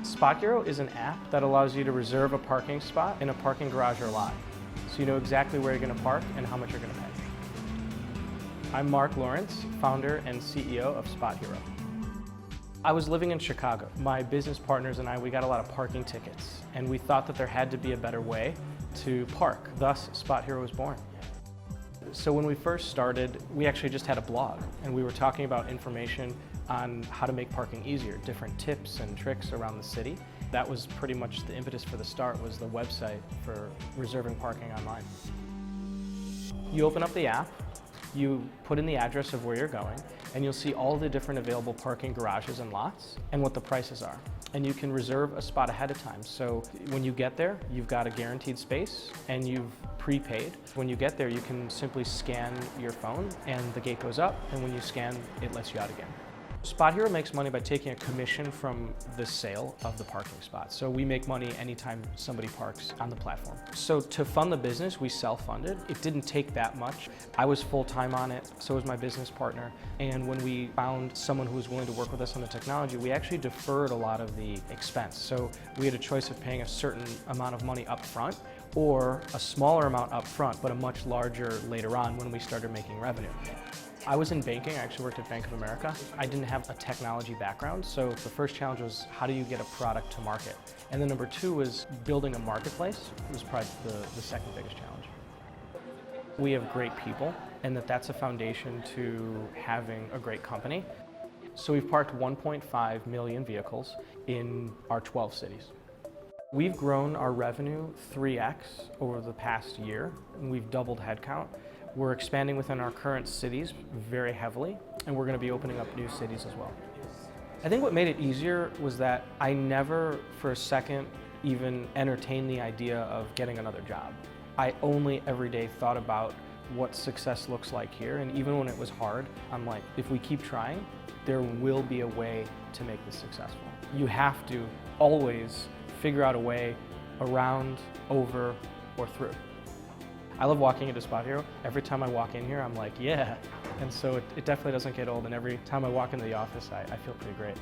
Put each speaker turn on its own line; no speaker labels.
Spothero is an app that allows you to reserve a parking spot in a parking garage or lot. So you know exactly where you're going to park and how much you're going to pay. I'm Mark Lawrence, founder and CEO of Spothero. I was living in Chicago. My business partners and I, we got a lot of parking tickets, and we thought that there had to be a better way to park. Thus, Spothero was born. So when we first started, we actually just had a blog, and we were talking about information on how to make parking easier, different tips and tricks around the city. That was pretty much the impetus for the start, was the website for reserving parking online. You open up the app, you put in the address of where you're going, and you'll see all the different available parking garages and lots and what the prices are. And you can reserve a spot ahead of time. So when you get there, you've got a guaranteed space and you've prepaid. When you get there, you can simply scan your phone and the gate goes up, and when you scan, it lets you out again. Spothero makes money by taking a commission from the sale of the parking spot. So we make money anytime somebody parks on the platform. So to fund the business, we self-funded. It didn't take that much. I was full-time on it, so was my business partner. And when we found someone who was willing to work with us on the technology, we actually deferred a lot of the expense. So we had a choice of paying a certain amount of money up front or a smaller amount up front, but a much larger later on when we started making revenue. I was in banking. I actually worked at Bank of America. I didn't have a technology background, so the first challenge was how do you get a product to market? And then number two was building a marketplace. It was probably the second biggest challenge. We have great people, and that's a foundation to having a great company. So we've parked 1.5 million vehicles in our 12 cities. We've grown our revenue 3x over the past year, and we've doubled headcount. We're expanding within our current cities very heavily, and we're going to be opening up new cities as well. I think what made it easier was that I never for a second even entertained the idea of getting another job. I only every day thought about what success looks like here, and even when it was hard, I'm like, if we keep trying, there will be a way to make this successful. You have to always figure out a way around, over, or through. I love walking into Spothero. Every time I walk in here, I'm like, yeah. And so it definitely doesn't get old, and every time I walk into the office, I feel pretty great.